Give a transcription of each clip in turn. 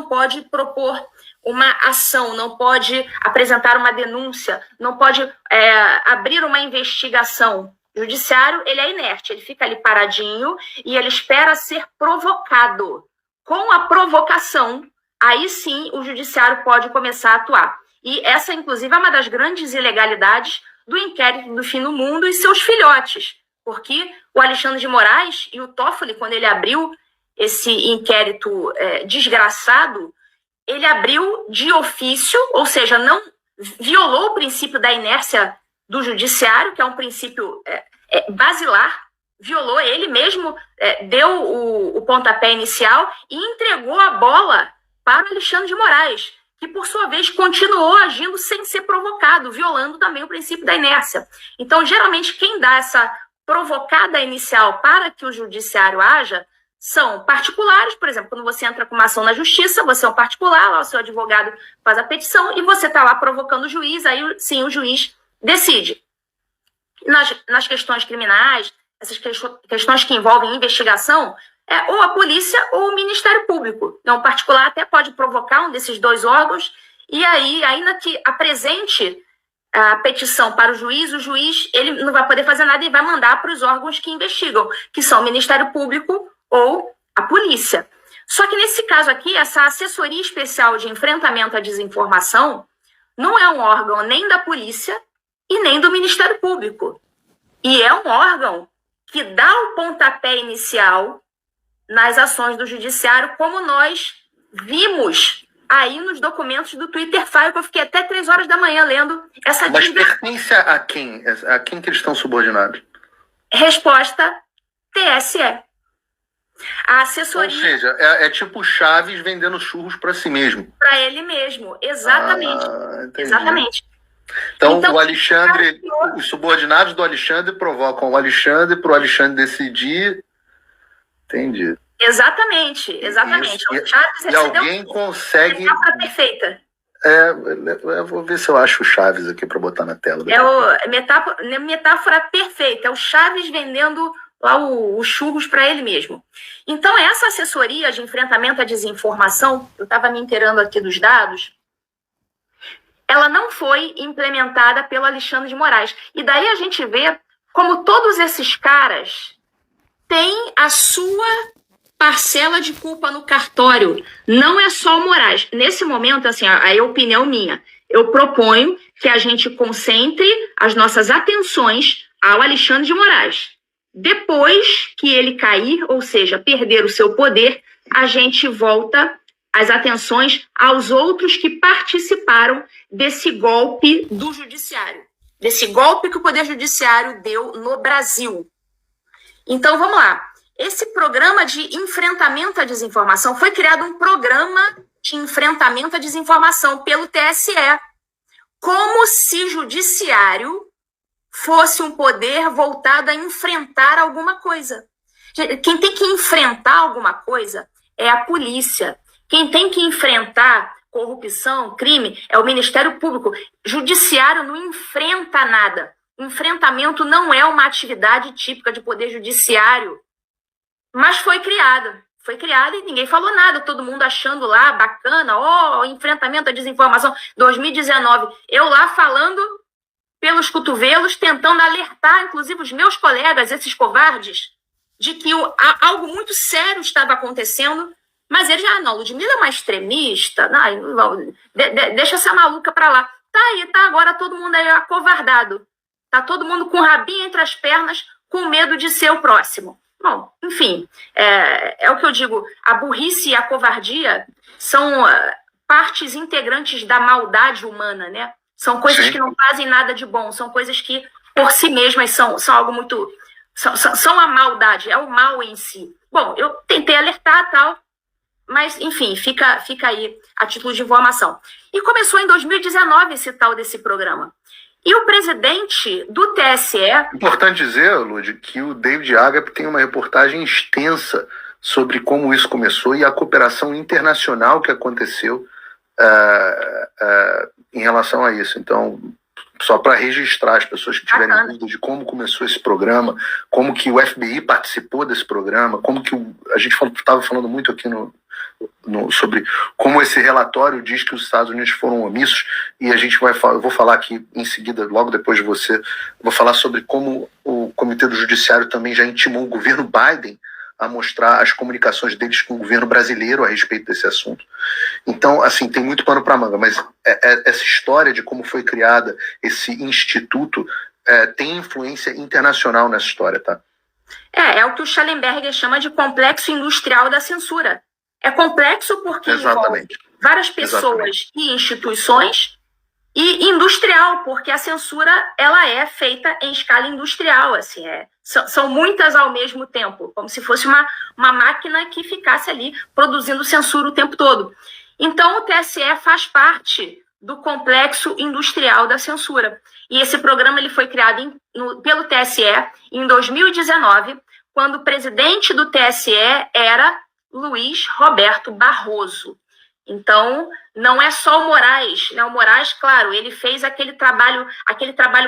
não pode propor uma ação, não pode apresentar uma denúncia, não pode abrir uma investigação. O judiciário, ele é inerte, ele fica ali paradinho e ele espera ser provocado. Com a provocação, aí sim o judiciário pode começar a atuar. E essa, inclusive, é uma das grandes ilegalidades do inquérito do fim do mundo e seus filhotes, porque o Alexandre de Moraes e o Toffoli, quando ele abriu esse inquérito desgraçado, ele abriu de ofício, ou seja, não violou o princípio da inércia do judiciário, que é um princípio basilar, violou, ele mesmo deu o pontapé inicial e entregou a bola para o Alexandre de Moraes, que, por sua vez, continuou agindo sem ser provocado, violando também o princípio da inércia. Então, geralmente, quem dá essa provocada inicial para que o judiciário haja são particulares. Por exemplo, quando você entra com uma ação na justiça, você é um particular, lá o seu advogado faz a petição e você está lá provocando o juiz, aí sim o juiz decide. Nas questões criminais, essas questões que envolvem investigação, ou a polícia ou o Ministério Público. Então, o particular até pode provocar um desses dois órgãos, e aí, ainda que apresente a petição para o juiz ele não vai poder fazer nada e vai mandar para os órgãos que investigam, que são o Ministério Público ou a polícia. Só que nesse caso aqui, essa assessoria especial de enfrentamento à desinformação não é um órgão nem da polícia e nem do Ministério Público. E é um órgão que dá o pontapé inicial nas ações do judiciário, como nós vimos aí nos documentos do Twitter File, que eu fiquei até 3 horas da manhã lendo essa Mas pertence a quem? A quem que eles estão subordinados? Resposta: TSE. A assessoria... Ou seja, é tipo Chaves vendendo churros para si mesmo. Para ele mesmo, exatamente. Exatamente. Então, o Alexandre, os subordinados do Alexandre provocam o Alexandre para o Alexandre decidir. Entendi. Exatamente. Isso. O Chaves e alguém consegue... Metáfora perfeita. Eu vou ver se eu acho o Chaves aqui para botar na tela. Metáfora perfeita. É o Chaves vendendo lá os churros para ele mesmo. Então, essa assessoria de enfrentamento à desinformação, eu estava me inteirando aqui dos dados, ela não foi implementada pelo Alexandre de Moraes. E daí a gente vê como todos esses caras têm a sua parcela de culpa no cartório. Não é só o Moraes. Nesse momento, assim, aí é a opinião minha. Eu proponho que a gente concentre as nossas atenções ao Alexandre de Moraes. Depois que ele cair, ou seja, perder o seu poder, a gente volta as atenções aos outros que participaram desse golpe do judiciário, desse golpe que o Poder Judiciário deu no Brasil. Então, vamos lá. Esse programa de enfrentamento à desinformação, foi criado um programa de enfrentamento à desinformação pelo TSE, como se judiciário fosse um poder voltado a enfrentar alguma coisa. Quem tem que enfrentar alguma coisa é a polícia. Quem tem que enfrentar corrupção, crime, é o Ministério Público. Judiciário não enfrenta nada. Enfrentamento não é uma atividade típica de poder judiciário. Mas foi criada e ninguém falou nada. Todo mundo achando lá, bacana, enfrentamento à desinformação, 2019. Eu lá falando pelos cotovelos, tentando alertar, inclusive, os meus colegas, esses covardes, de que algo muito sério estava acontecendo. Mas eles, não, Ludmilla é uma extremista, não, deixa essa maluca pra lá. Tá agora todo mundo aí acovardado. Tá todo mundo com o rabinho entre as pernas, com medo de ser o próximo. Bom, enfim, é o que eu digo, a burrice e a covardia são partes integrantes da maldade humana, né? São coisas que não fazem nada de bom, são coisas que, por si mesmas, são algo muito... São a maldade, é o mal em si. Bom, eu tentei alertar tal, mas, enfim, fica aí a título de informação. E começou em 2019 esse tal desse programa. E o presidente do TSE... Importante dizer, Lud, que o David Agap tem uma reportagem extensa sobre como isso começou e a cooperação internacional que aconteceu em relação a isso. Então, só para registrar as pessoas que tiverem dúvida de como começou esse programa, como que o FBI participou desse programa, como que a gente estava falando muito aqui sobre como esse relatório diz que os Estados Unidos foram omissos, e eu vou falar aqui em seguida, logo depois de você, vou falar sobre como o Comitê do Judiciário também já intimou o governo Biden a mostrar as comunicações deles com o governo brasileiro a respeito desse assunto. Então, assim, tem muito pano para manga, mas essa história de como foi criada esse instituto tem influência internacional nessa história, tá? É o que o Schellenberger chama de complexo industrial da censura. É complexo porque envolve várias pessoas e instituições, e industrial, porque a censura ela é feita em escala industrial, assim, são muitas ao mesmo tempo, como se fosse uma máquina que ficasse ali produzindo censura o tempo todo. Então, o TSE faz parte do complexo industrial da censura. E esse programa ele foi criado pelo TSE em 2019, quando o presidente do TSE era Luiz Roberto Barroso. Então, não é só o Moraes, né? O Moraes, claro, ele fez aquele trabalho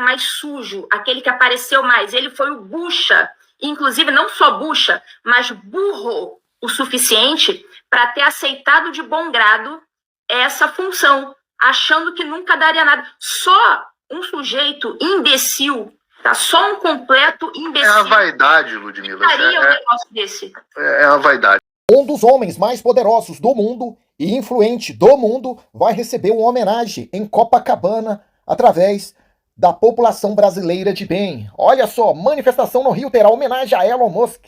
mais sujo, aquele que apareceu mais. Ele foi o bucha, inclusive não só bucha, mas burro o suficiente para ter aceitado de bom grado essa função, achando que nunca daria nada. Só um sujeito imbecil, tá? Só um completo imbecil. É a vaidade, Ludmila. Daria um negócio desse. É a vaidade. Um dos homens mais poderosos do mundo e influente do mundo vai receber uma homenagem em Copacabana através da população brasileira de bem. Olha só, manifestação no Rio terá homenagem a Elon Musk.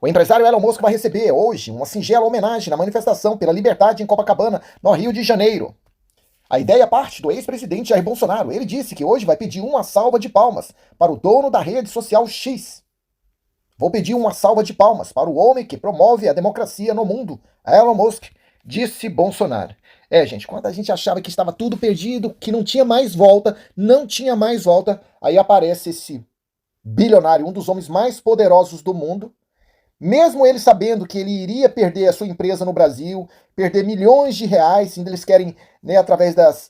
O empresário Elon Musk vai receber hoje uma singela homenagem na manifestação pela liberdade em Copacabana, no Rio de Janeiro. A ideia parte do ex-presidente Jair Bolsonaro. Ele disse que hoje vai pedir uma salva de palmas para o dono da rede social X. Vou pedir uma salva de palmas para o homem que promove a democracia no mundo, Elon Musk, disse Bolsonaro. Gente, quando a gente achava que estava tudo perdido, que não tinha mais volta, aí aparece esse bilionário, um dos homens mais poderosos do mundo, mesmo ele sabendo que ele iria perder a sua empresa no Brasil, perder milhões de reais, ainda eles querem, né, através das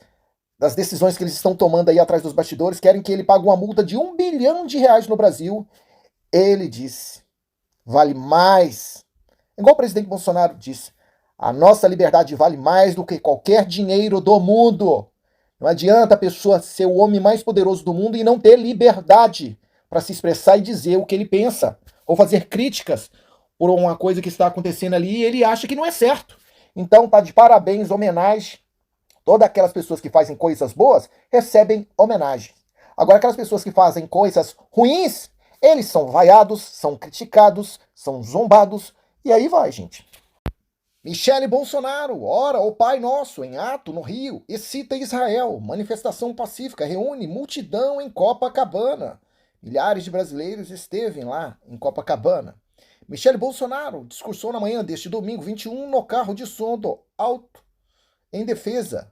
decisões que eles estão tomando aí atrás dos bastidores, querem que ele pague uma multa de R$1 bilhão no Brasil. Ele disse, vale mais. Igual o presidente Bolsonaro disse, a nossa liberdade vale mais do que qualquer dinheiro do mundo. Não adianta a pessoa ser o homem mais poderoso do mundo e não ter liberdade para se expressar e dizer o que ele pensa, ou fazer críticas por uma coisa que está acontecendo ali e ele acha que não é certo. Então tá de parabéns, homenagem. Todas aquelas pessoas que fazem coisas boas recebem homenagem. Agora aquelas pessoas que fazem coisas ruins, eles são vaiados, são criticados, são zombados, e aí vai, gente. Michele Bolsonaro ora ao Pai Nosso em ato no Rio e cita Israel. Manifestação pacífica reúne multidão em Copacabana. Milhares de brasileiros estevem lá em Copacabana. Michele Bolsonaro discursou na manhã deste domingo 21 no carro de som do Alto em defesa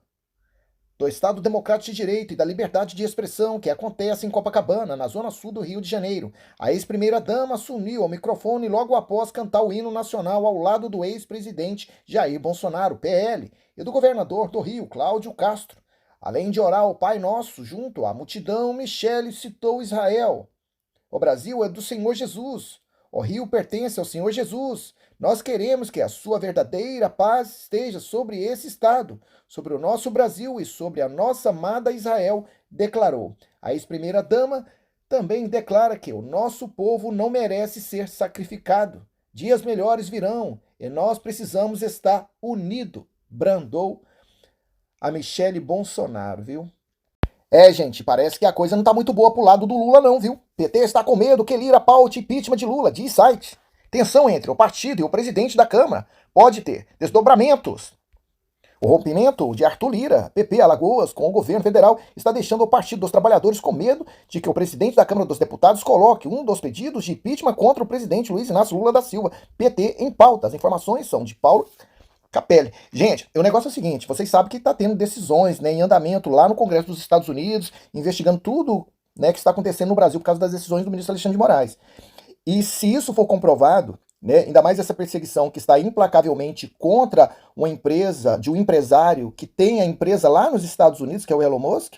do Estado Democrático de Direito e da liberdade de expressão que acontece em Copacabana, na zona sul do Rio de Janeiro. A ex-primeira-dama assumiu ao microfone logo após cantar o hino nacional ao lado do ex-presidente Jair Bolsonaro, PL, e do governador do Rio, Cláudio Castro. Além de orar ao Pai Nosso junto à multidão, Michele citou Israel. O Brasil é do Senhor Jesus. O Rio pertence ao Senhor Jesus. Nós queremos que a sua verdadeira paz esteja sobre esse Estado, sobre o nosso Brasil e sobre a nossa amada Israel, declarou. A ex-primeira-dama também declara que o nosso povo não merece ser sacrificado. Dias melhores virão e nós precisamos estar unidos, brandou a Michele Bolsonaro, viu? Gente, parece que a coisa não tá muito boa pro lado do Lula não, viu? PT está com medo que Lira paute impeachment de Lula, diz site. Tensão entre o partido e o presidente da Câmara pode ter desdobramentos. O rompimento de Arthur Lira, PP Alagoas, com o governo federal, está deixando o Partido dos Trabalhadores com medo de que o presidente da Câmara dos Deputados coloque um dos pedidos de impeachment contra o presidente Luiz Inácio Lula da Silva, PT, em pauta. As informações são de Paulo Capelli. Gente, o negócio é o seguinte, vocês sabem que está tendo decisões, né, em andamento lá no Congresso dos Estados Unidos, investigando tudo, né, que está acontecendo no Brasil por causa das decisões do ministro Alexandre de Moraes. E se isso for comprovado, né, ainda mais essa perseguição que está implacavelmente contra uma empresa, de um empresário que tem a empresa lá nos Estados Unidos, que é o Elon Musk,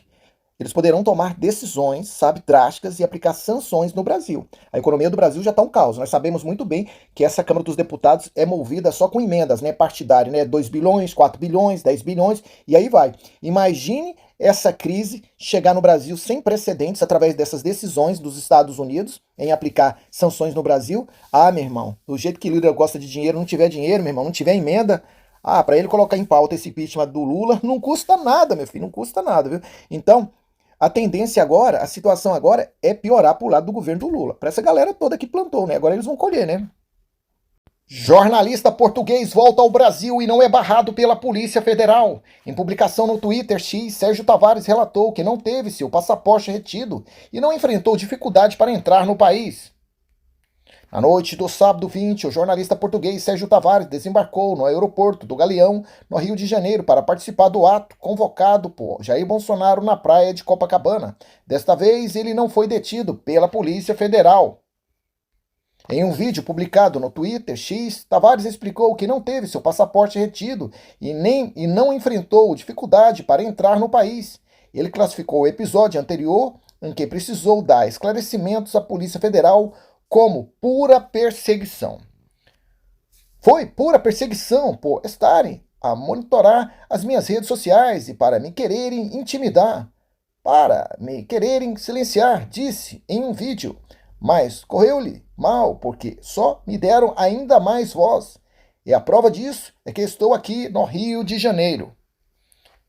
eles poderão tomar decisões, sabe, drásticas e aplicar sanções no Brasil. A economia do Brasil já está um caos. Nós sabemos muito bem que essa Câmara dos Deputados é movida só com emendas, né, partidárias, né, 2 bilhões, 4 bilhões, 10 bilhões, e aí vai. Imagine essa crise chegar no Brasil sem precedentes através dessas decisões dos Estados Unidos em aplicar sanções no Brasil. Ah, meu irmão, do jeito que Lula gosta de dinheiro, não tiver dinheiro, meu irmão, não tiver emenda, para ele colocar em pauta esse impeachment do Lula, não custa nada, meu filho, não custa nada, viu? Então, a tendência agora, a situação agora é piorar pro lado do governo do Lula. Para essa galera toda que plantou, né? Agora eles vão colher, né? Jornalista português volta ao Brasil e não é barrado pela Polícia Federal. Em publicação no Twitter X, Sérgio Tavares relatou que não teve seu passaporte retido e não enfrentou dificuldade para entrar no país. Na noite do sábado 20, o jornalista português Sérgio Tavares desembarcou no aeroporto do Galeão, no Rio de Janeiro, para participar do ato convocado por Jair Bolsonaro na praia de Copacabana. Desta vez, ele não foi detido pela Polícia Federal. Em um vídeo publicado no Twitter X, Tavares explicou que não teve seu passaporte retido e não enfrentou dificuldade para entrar no país. Ele classificou o episódio anterior, em que precisou dar esclarecimentos à Polícia Federal, como pura perseguição. Foi pura perseguição por estarem a monitorar as minhas redes sociais e para me quererem intimidar, para me quererem silenciar, disse em um vídeo. Mas correu-lhe mal, porque só me deram ainda mais voz. E a prova disso é que estou aqui no Rio de Janeiro.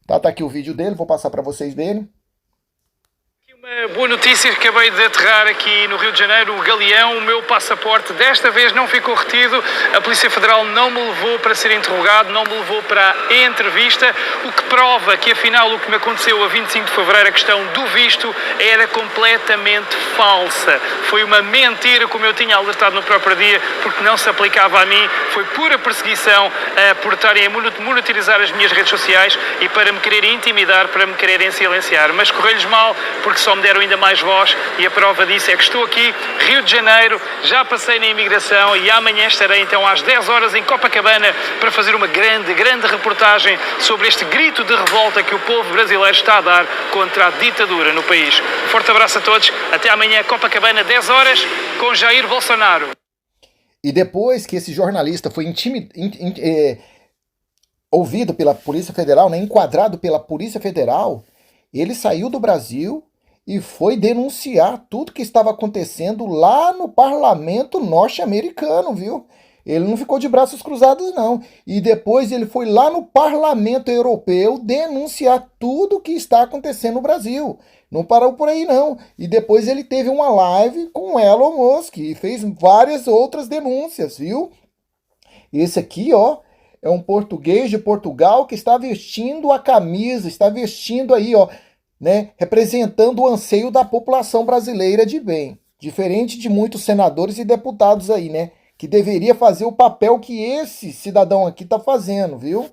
Tá aqui o vídeo dele, vou passar para vocês verem. Uma boa notícia, acabei de aterrar aqui no Rio de Janeiro, o Galeão, o meu passaporte desta vez não ficou retido, a Polícia Federal não me levou para ser interrogado, não me levou para a entrevista, o que prova que afinal o que me aconteceu a 25 de fevereiro, a questão do visto, era completamente falsa. Foi uma mentira, como eu tinha alertado no próprio dia, porque não se aplicava a mim, foi pura perseguição por estarem a monitorizar as minhas redes sociais e para me quererem intimidar, para me quererem silenciar. Mas correu-lhes mal, porque só me deram ainda mais voz e a prova disso é que estou aqui, Rio de Janeiro, já passei na imigração e amanhã estarei então às 10 horas em Copacabana para fazer uma grande reportagem sobre este grito de revolta que o povo brasileiro está a dar contra a ditadura no país. Um forte abraço a todos, até amanhã Copacabana, 10 horas, com Jair Bolsonaro. E depois que esse jornalista foi ouvido pela Polícia Federal, né, enquadrado pela Polícia Federal, ele saiu do Brasil e foi denunciar tudo que estava acontecendo lá no parlamento norte-americano, viu? Ele não ficou de braços cruzados, não. E depois ele foi lá no parlamento europeu denunciar tudo que está acontecendo no Brasil. Não parou por aí, não. E depois ele teve uma live com Elon Musk e fez várias outras denúncias, viu? Esse aqui, ó, é um português de Portugal que está vestindo a camisa, está vestindo aí, ó, né, representando o anseio da população brasileira de bem. Diferente de muitos senadores e deputados aí, né, que deveria fazer o papel que esse cidadão aqui está fazendo, viu?